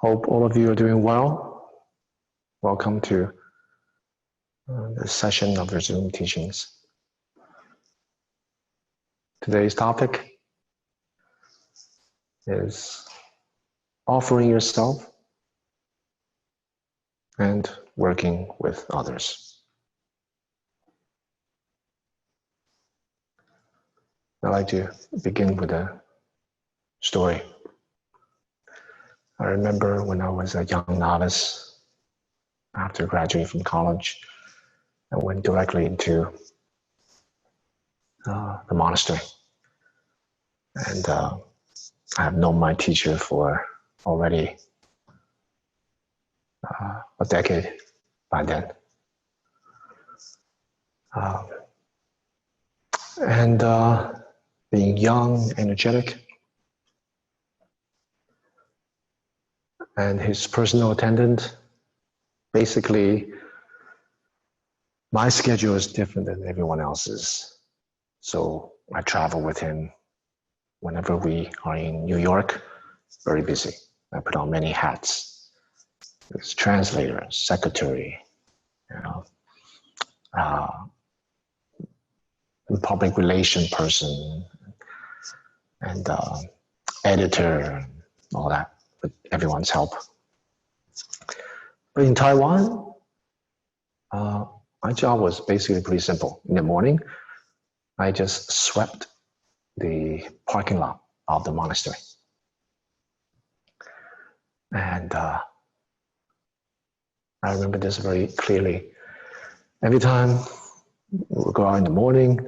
Hope all of you are doing well. Welcome to this session of the Zoom teachings. Today's topic is offering yourself and working with others. I'd like to begin with a story. I remember when I was a young novice, after graduating from college, I went directly into the monastery. And I have known my teacher for already a decade by then. Being young, energetic, and his personal attendant, basically, my schedule is different than everyone else's. So I travel with him whenever we are in New York, very busy. I put on many hats. It's translator, secretary, public relation person, and editor, all that, with everyone's help. But in Taiwan, my job was basically pretty simple. In the morning, I just swept the parking lot of the monastery. And I remember this very clearly. Every time we would go out in the morning,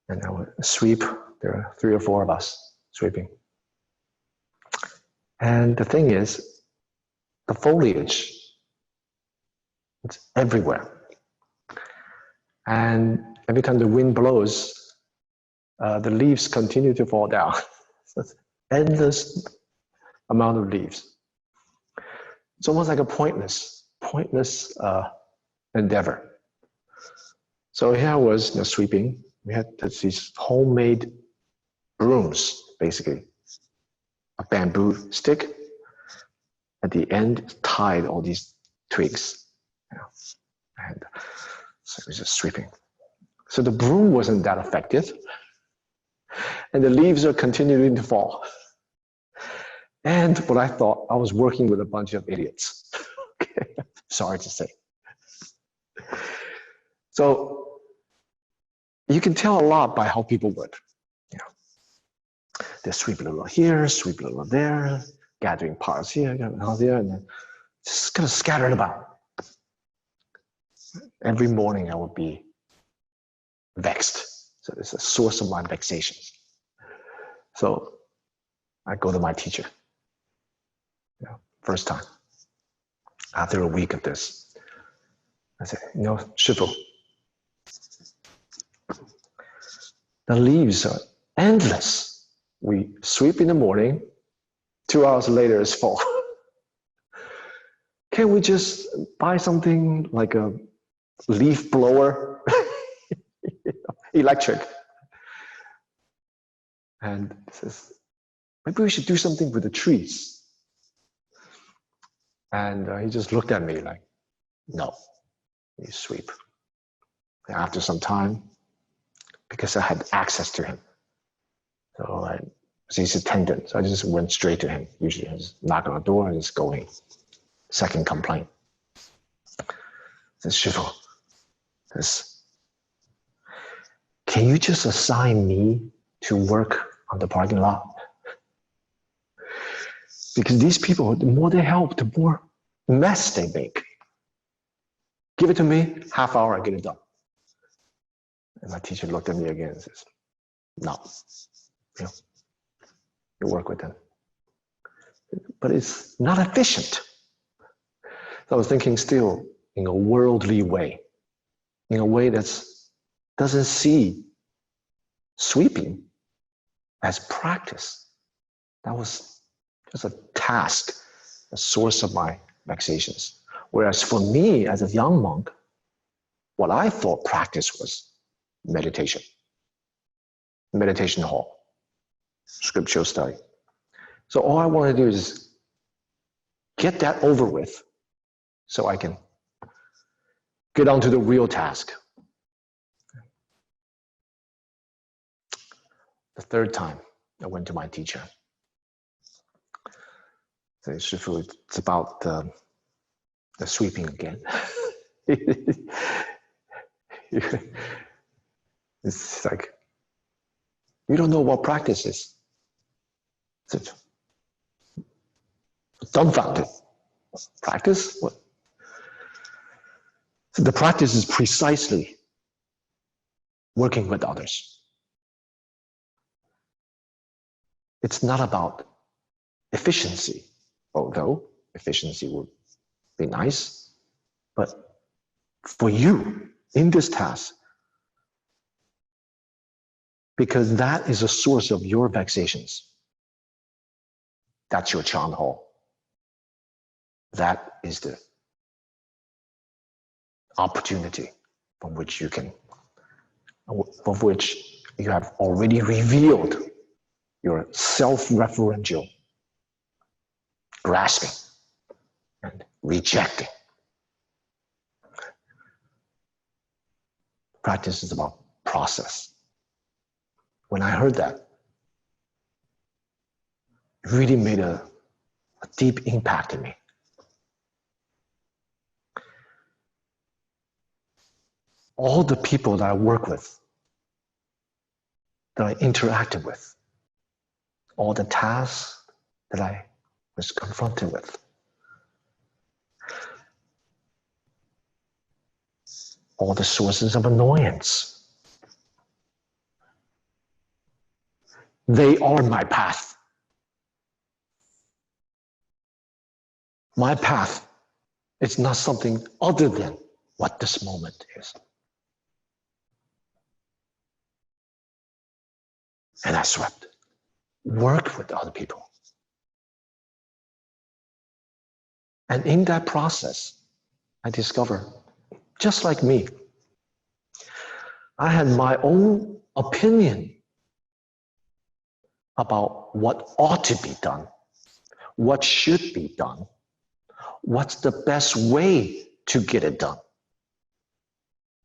and I would sweep. There are 3 or 4 of us sweeping. And the thing is, the foliage, it's everywhere. And every time the wind blows, the leaves continue to fall down. So it's endless amount of leaves. It's almost like a pointless endeavor. So here I was sweeping. We had these homemade brooms, basically. A bamboo stick. At the end, tied all these twigs. And so it was just sweeping. So the broom wasn't that effective. And the leaves are continuing to fall. And what I thought, I was working with a bunch of idiots. Okay. Sorry to say. So you can tell a lot by how people work. They sweep a little here, sweep a little there, gathering parts here, there, and then just kind of scattered about. Every morning I would be vexed. So it's a source of my vexations. So I go to my teacher. First time. After a week of this, I said, Shifu, the leaves are endless. We sweep in the morning, 2 hours later it's fall. Can we just buy something like a leaf blower? Electric. And he says, maybe we should do something with the trees. And he just looked at me like, no, you sweep. And after some time, because I had access to him, so I was his attendant, so I just went straight to him. Usually I just knock on the door and just go in. Second complaint. Says, Shifu, can you just assign me to work on the parking lot? Because these people, the more they help, the more mess they make. Give it to me, half hour, I get it done. And my teacher looked at me again and says, no, you work with them. But it's not efficient. So I was thinking still in a worldly way, in a way that doesn't see sweeping as practice. That was just a task, a source of my vexations. Whereas for me as a young monk, what I thought practice was meditation. Meditation hall, scriptural study. So all I want to do is get that over with so I can get on to the real task. The third time I went to my teacher. So Shifu, it's about the sweeping again. It's like, you don't know what practice is. It's dumbfounded. Practice? What? So the practice is precisely working with others. It's not about efficiency, although efficiency would be nice, but for you in this task, because that is a source of your vexations. That's your Chan Hall. That is the opportunity from which you have already revealed your self-referential grasping and rejecting. Practice is about process. When I heard that, it really made a deep impact in me. All the people that I work with, that I interacted with, all the tasks that I was confronted with, all the sources of annoyance, they are my path. My path is not something other than what this moment is. And I swept, worked with other people. And in that process, I discovered, just like me, I had my own opinion about what ought to be done, what should be done, what's the best way to get it done.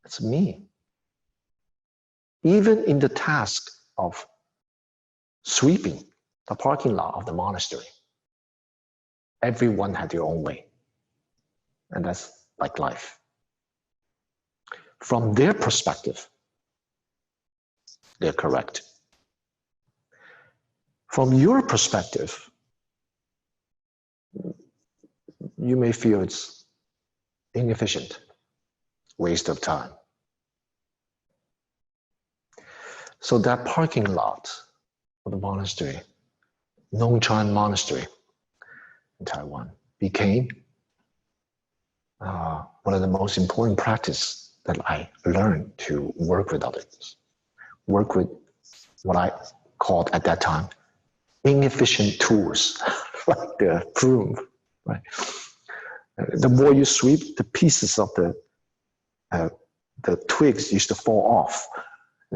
That's me. Even in the task of sweeping the parking lot of the monastery, everyone had their own way. And that's like life. From their perspective, they're correct. From your perspective, you may feel it's inefficient, waste of time. So that parking lot of the monastery, Nongchan Monastery in Taiwan, became one of the most important practices that I learned to work with others, work with what I called at that time inefficient tools, like the broom, right? The more you sweep, the pieces of the twigs used to fall off.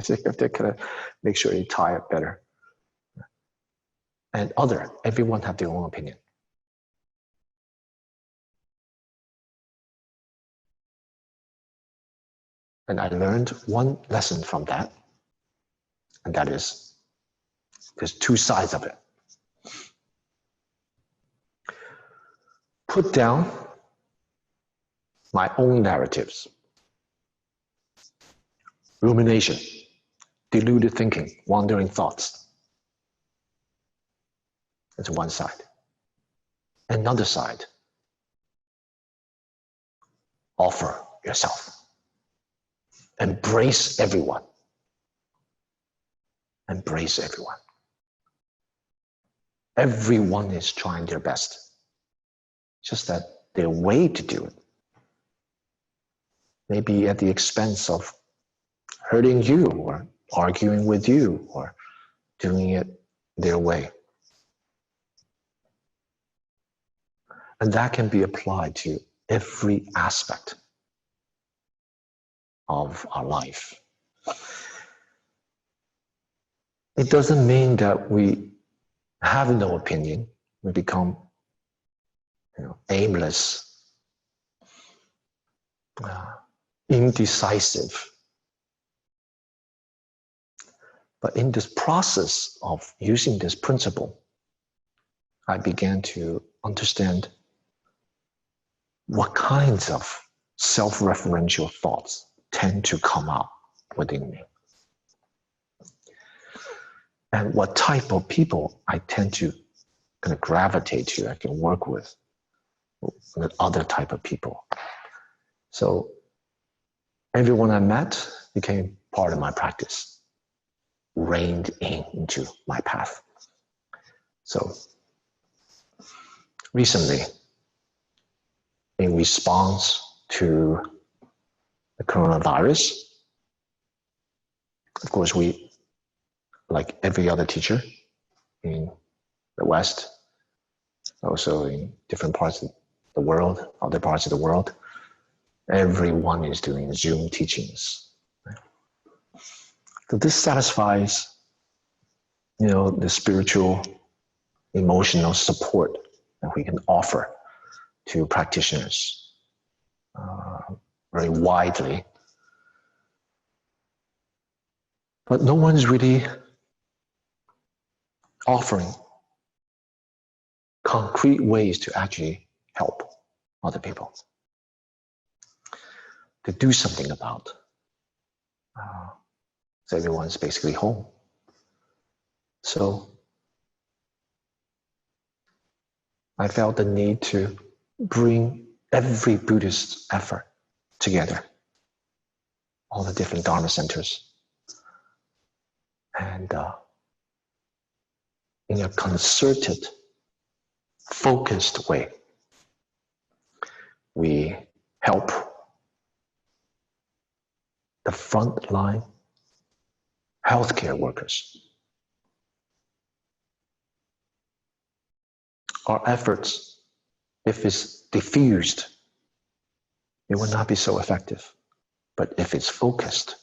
You have to kind of make sure you tie it better. And everyone have their own opinion. And I learned one lesson from that, and that is, there's two sides of it. Put down my own narratives, rumination, deluded thinking, wandering thoughts. That's one side. Another side, offer yourself. Embrace everyone. Embrace everyone. Everyone is trying their best. Just that their way to do it may be at the expense of hurting you or arguing with you or doing it their way. And that can be applied to every aspect of our life. It doesn't mean that we have no opinion, we become aimless, indecisive. But in this process of using this principle, I began to understand what kinds of self-referential thoughts tend to come up within me. And what type of people I tend to kind of gravitate to, I can work with other type of people. So everyone I met became part of my practice, reined into my path. So recently, in response to the coronavirus, of course, we, like every other teacher in the West, also in different parts of the world, other parts of the world, everyone is doing Zoom teachings. So this satisfies, the spiritual, emotional support that we can offer to practitioners very widely. But no one's really offering concrete ways to actually help other people, to do something about. So everyone's basically home. So I felt the need to bring every Buddhist effort together, all the different Dharma centers, and in a concerted, focused way, we help the frontline healthcare workers. Our efforts, if it's diffused, it will not be so effective. But if it's focused,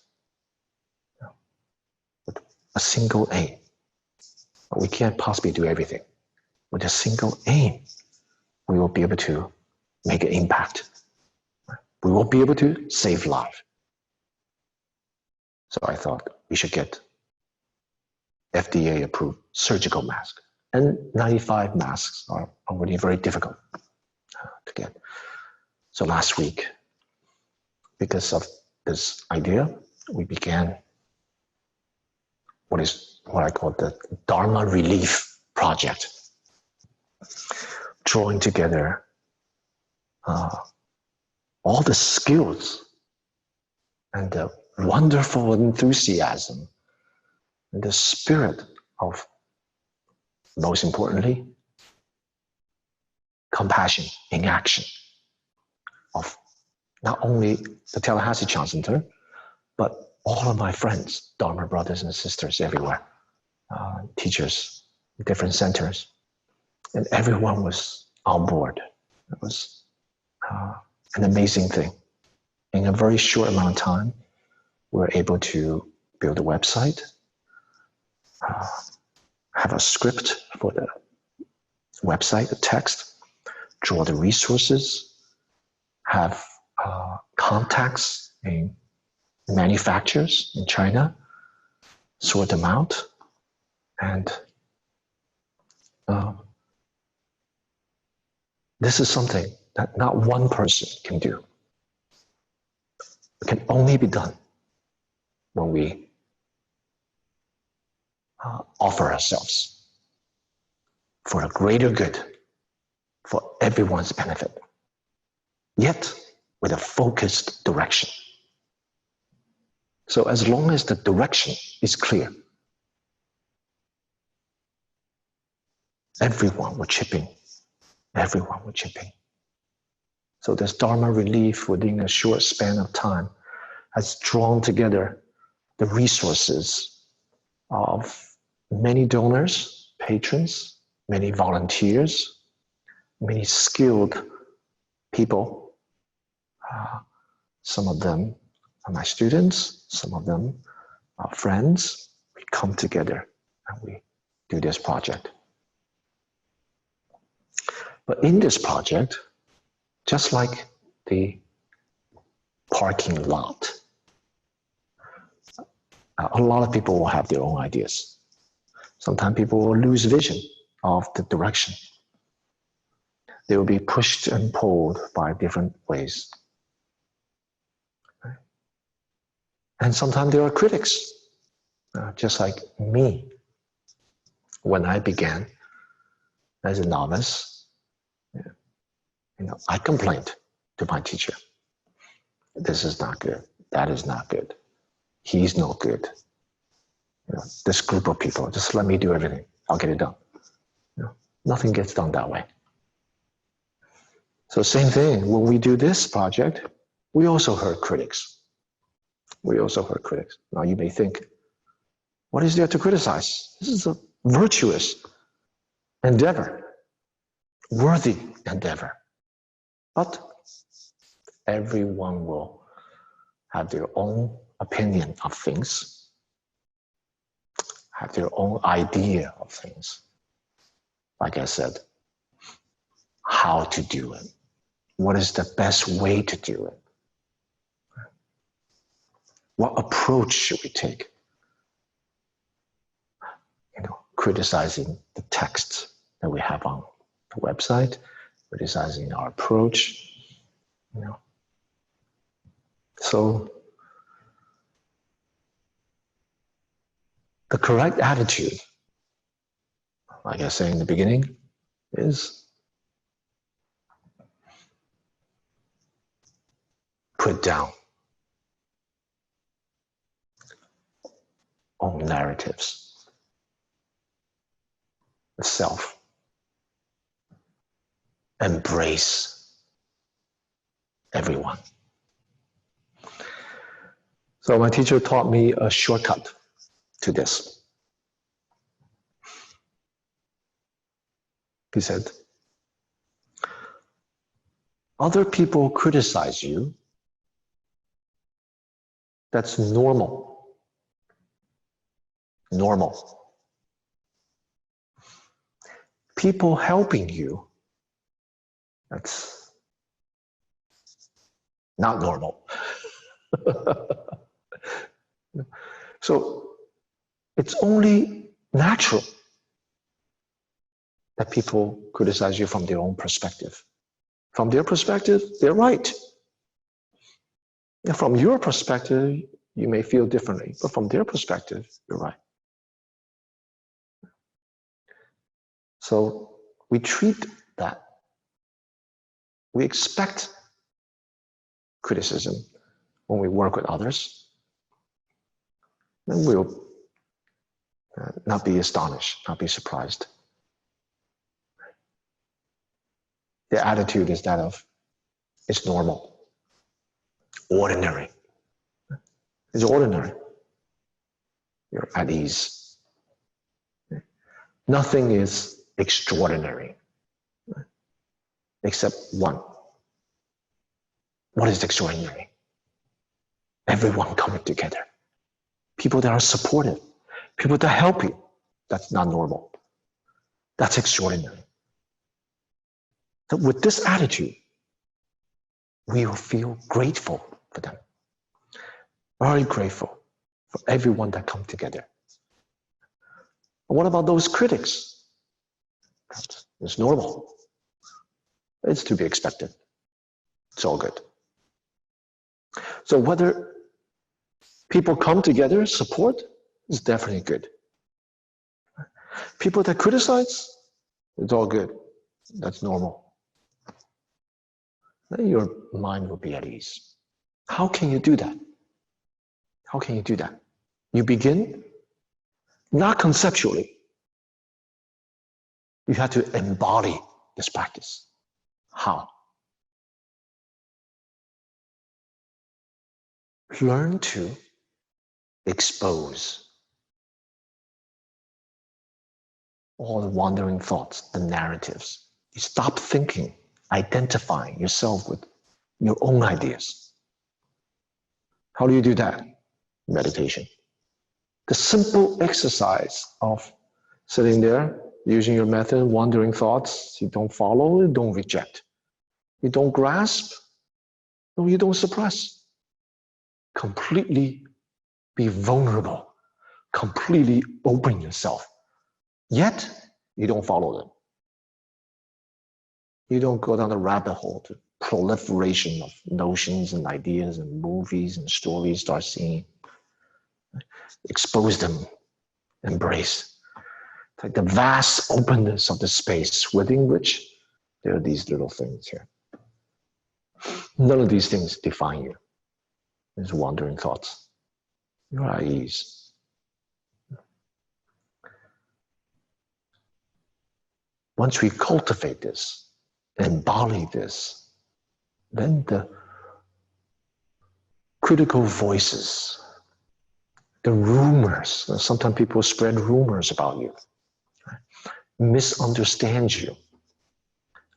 with a single aim, we can't possibly do everything. With a single aim, we will be able to make an impact. We will be able to save lives. So I thought we should get FDA-approved surgical masks. And 95 masks are already very difficult to get. So last week, because of this idea, we began what I call the Dharma Relief Project, drawing together all the skills and the wonderful enthusiasm and the spirit of, most importantly, compassion in action of not only the Tallahassee Chan Center, but all of my friends, Dharma brothers and sisters everywhere, teachers, different centers, and everyone was on board. It was an amazing thing. In a very short amount of time, we were able to build a website, have a script for the website, the text, draw the resources, have contacts in manufacturers in China, sort them out, and this is something that not one person can do. It can only be done when we offer ourselves for a greater good, for everyone's benefit, yet with a focused direction. So as long as the direction is clear, everyone will chip in. Everyone will chip in. So this Dharma Relief within a short span of time has drawn together the resources of many donors, patrons, many volunteers, many skilled people. Some of them are my students, some of them are friends. We come together and we do this project. But in this project, just like the parking lot, a lot of people will have their own ideas. Sometimes people will lose vision of the direction. They will be pushed and pulled by different ways. And sometimes there are critics, just like me. When I began as a novice, I complained to my teacher. This is not good. That is not good. He's no good. This group of people, just let me do everything. I'll get it done. Nothing gets done that way. So same thing, when we do this project, we also heard critics. Now you may think, what is there to criticize? This is a virtuous endeavor, worthy endeavor. But everyone will have their own opinion of things, have their own idea of things. Like I said, how to do it. What is the best way to do it? What approach should we take? Criticizing the text that we have on the website, criticizing our approach, So the correct attitude, like I said in the beginning, is put down own narratives, the self, embrace everyone. So my teacher taught me a shortcut to this. He said, other people criticize you. That's normal. Normal. People helping you, that's not normal. So it's only natural that people criticize you from their own perspective. From their perspective, they're right. And from your perspective, you may feel differently, but from their perspective, you're right. So we treat that. We expect criticism when we work with others. Then we'll not be astonished, not be surprised. The attitude is that of, it's normal, ordinary. It's ordinary. You're at ease. Nothing is extraordinary, except one. What is extraordinary? Everyone coming together. People that are supportive, people that help you. That's not normal. That's extraordinary. So with this attitude, we will feel grateful for them. Very grateful for everyone that come together. And what about those critics? It's normal. It's to be expected. It's all good. So whether people come together, support, is definitely good. People that criticize, it's all good. That's normal. Then your mind will be at ease. How can you do that? How can you do that? You begin not conceptually. You have to embody this practice. How? Learn to expose all the wandering thoughts, the narratives. You stop thinking, identifying yourself with your own ideas. How do you do that? Meditation. The simple exercise of sitting there using your method, wandering thoughts, you don't follow, you don't reject. You don't grasp, no, you don't suppress. Completely be vulnerable, completely open yourself. Yet, you don't follow them. You don't go down the rabbit hole to proliferation of notions and ideas and movies and stories, start seeing. Expose them, embrace. It's like the vast openness of the space within which there are these little things here. None of these things define you. It's wandering thoughts. You're at ease. Once we cultivate this, embody this, then the critical voices, the rumors, sometimes people spread rumors about you, misunderstand you.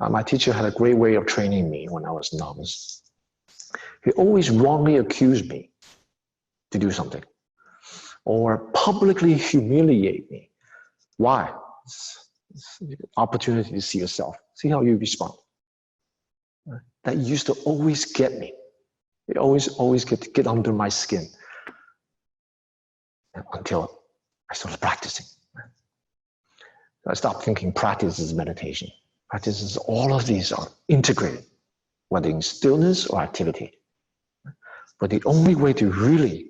My teacher had a great way of training me when I was novice. He always wrongly accused me to do something or publicly humiliate me. Why? It's an opportunity to see yourself. See how you respond. That used to always get me. It always get under my skin until I started practicing. I stopped thinking practice is meditation. Practice is all of these are integrated, whether in stillness or activity. But the only way to really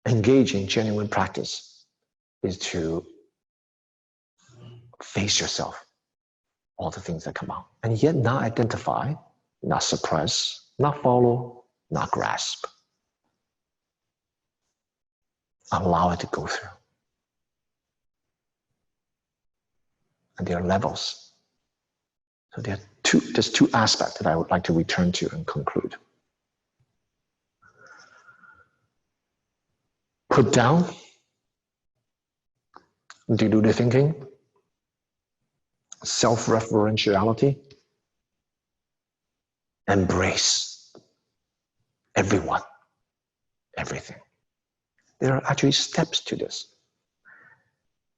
engage in genuine practice is to face yourself, all the things that come out, and yet not identify, not suppress, not follow, not grasp. Allow it to go through. And there are levels. So there's two aspects that I would like to return to and conclude. Put down, deluded thinking, self-referentiality, embrace everyone, everything. There are actually steps to this.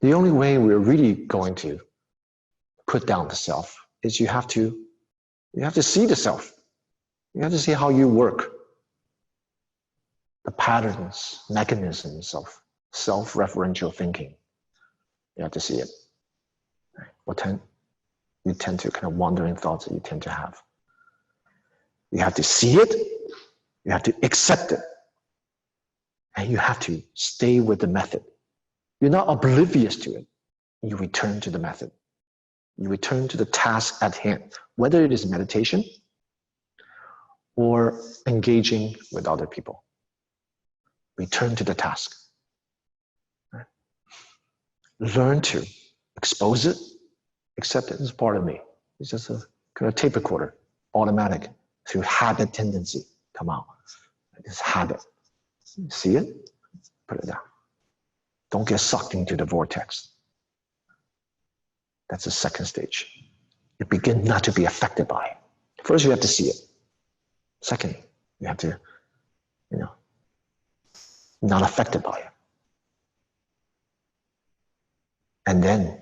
The only way we're really going to put down the self is you have to see the self. You have to see how you work. The patterns, mechanisms of self-referential thinking. You have to see it. You tend to kind of wandering thoughts that you tend to have. You have to see it, you have to accept it, and you have to stay with the method. You're not oblivious to it. You return to the method. You return to the task at hand, whether it is meditation or engaging with other people. Return to the task. Learn to expose it, accept it as part of me. It's just a kind of tape recorder, automatic, through habit tendency, come out. This habit. See it? Put it down. Don't get sucked into the vortex. That's the second stage. You begin not to be affected by it. First, you have to see it. Second, you have to, not affected by it. And then,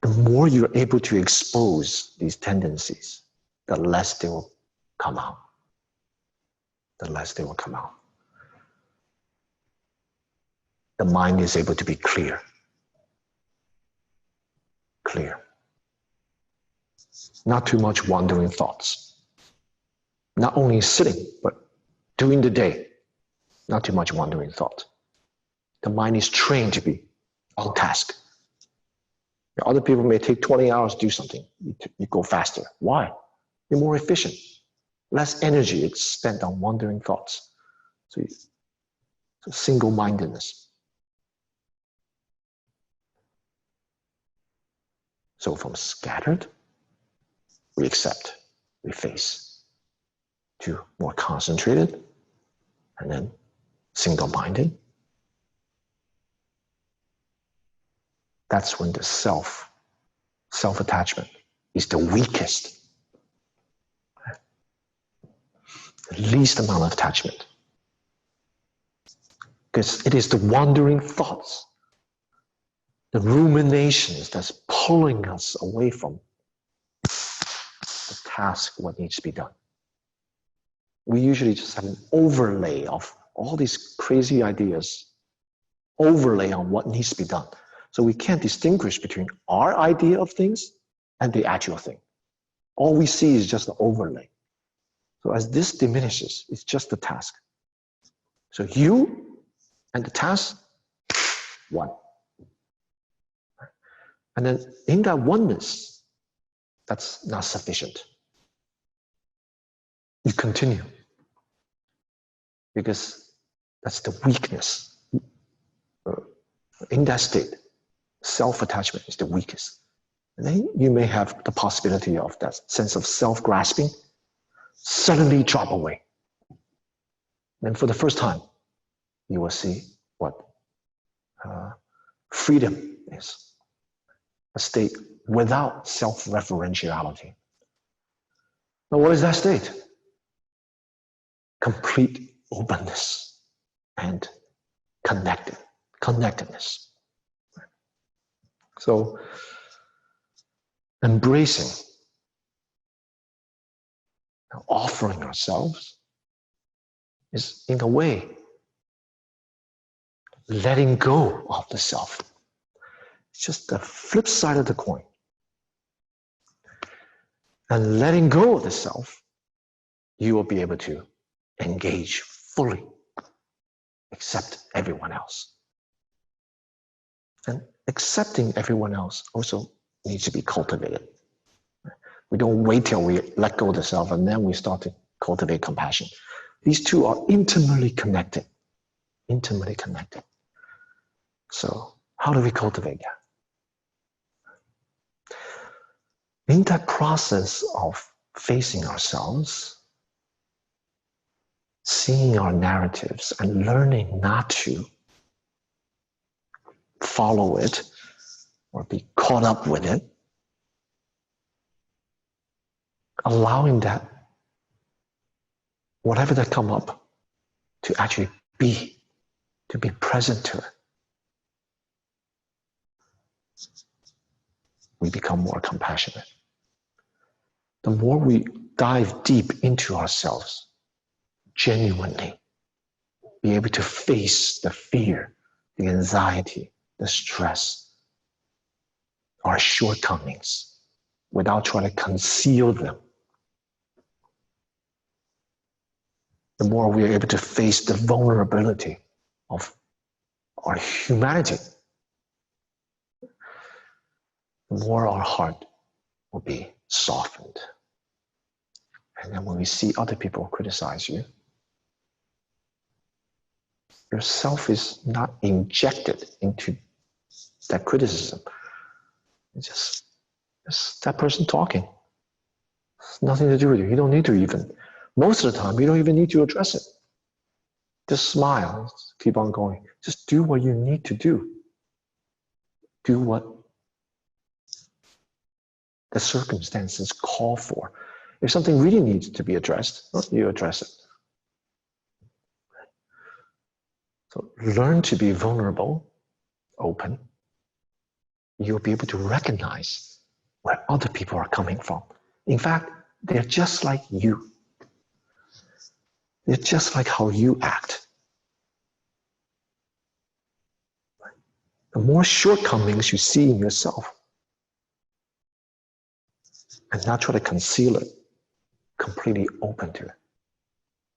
the more you're able to expose these tendencies, the less they will come out. The less they will come out. The mind is able to be clear. Clear. Not too much wandering thoughts. Not only sitting, but during the day, not too much wandering thoughts. The mind is trained to be on task. Other people may take 20 hours to do something. You go faster. Why? You're more efficient. Less energy is spent on wandering thoughts. So single-mindedness. So from scattered, we accept, we face, to more concentrated, and then single-minded. That's when the self-attachment is the weakest. The least amount of attachment. Because it is the wandering thoughts the ruminations that's pulling us away from the task, what needs to be done. We usually just have an overlay of all these crazy ideas, overlay on what needs to be done. So we can't distinguish between our idea of things and the actual thing. All we see is just the overlay. So as this diminishes, it's just the task. So you and the task, one. And then in that oneness, that's not sufficient. You continue. Because that's the weakness. In that state, self-attachment is the weakest. And then you may have the possibility of that sense of self-grasping suddenly drop away. Then for the first time, you will see what freedom is. A state without self-referentiality. Now, what is that state? Complete openness and connectedness. So, embracing, offering ourselves is, in a way, letting go of the self. It's just the flip side of the coin. And letting go of the self, you will be able to engage fully, accept everyone else. And accepting everyone else also needs to be cultivated. We don't wait till we let go of the self and then we start to cultivate compassion. These two are intimately connected. Intimately connected. So how do we cultivate that? In that process of facing ourselves, seeing our narratives and learning not to follow it or be caught up with it, allowing that, whatever that come up, to actually be, to be present to it, we become more compassionate. The more we dive deep into ourselves, genuinely be able to face the fear, the anxiety, the stress, our shortcomings, without trying to conceal them, the more we are able to face the vulnerability of our humanity, the more our heart will be softened. And then when we see other people criticize you, your self is not injected into that criticism. It's just that person talking. It's nothing to do with you. You don't need to even, most of the time, you don't even need to address it. Just smile, keep on going. Just do what you need to do. Do what the circumstances call for. If something really needs to be addressed, well, you address it. So learn to be vulnerable, open. You'll be able to recognize where other people are coming from. In fact, they're just like you. They're just like how you act. The more shortcomings you see in yourself, and not try to conceal it, completely open to it.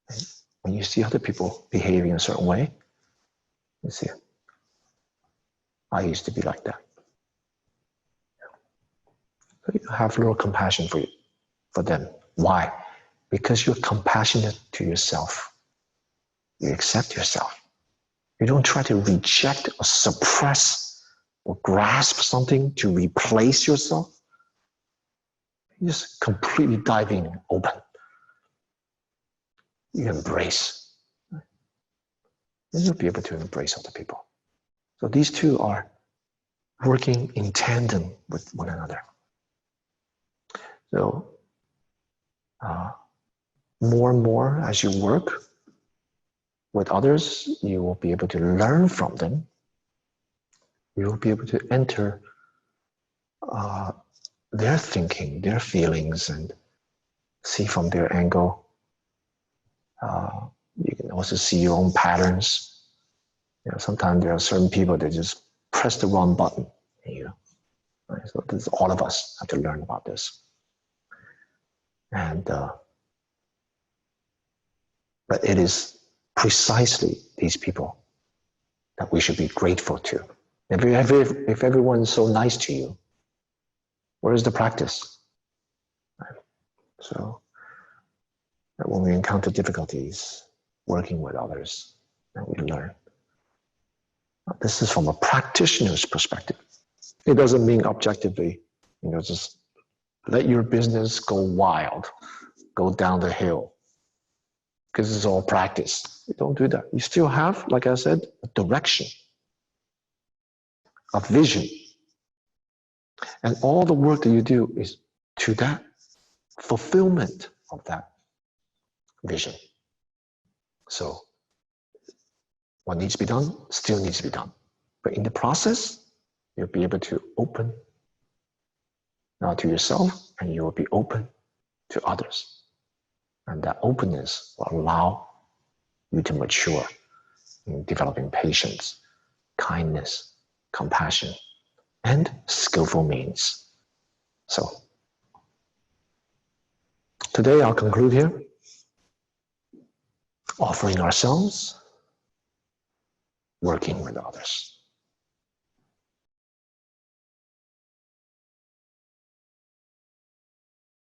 And when you see other people behaving a certain way, you see, I used to be like that. So you have a little compassion for them. Why? Because you're compassionate to yourself. You accept yourself. You don't try to reject or suppress or grasp something to replace yourself. You just completely dive in, open. You embrace. And you'll be able to embrace other people. So these two are working in tandem with one another. So more and more as you work with others, you will be able to learn from them. you'll be able to enter their thinking, their feelings, and see from their angle. You can also see your own patterns. Sometimes there are certain people that just press the wrong button. Right? So this, all of us have to learn about this. And but it is precisely these people that we should be grateful to. If everyone's so nice to you, where is the practice? Right? So that when we encounter difficulties working with others, then we learn. This is from a practitioner's perspective. It doesn't mean objectively, just let your business go wild, go down the hill, because it's all practice. You don't do that. You still have, like I said, a direction, a vision. And all the work that you do is to that fulfillment of that vision. So what needs to be done still needs to be done. But in the process, you'll be able to open now to yourself, and you will be open to others. And that openness will allow you to mature in developing patience, kindness, compassion, and skillful means. So today I'll conclude here, offering ourselves, working with others.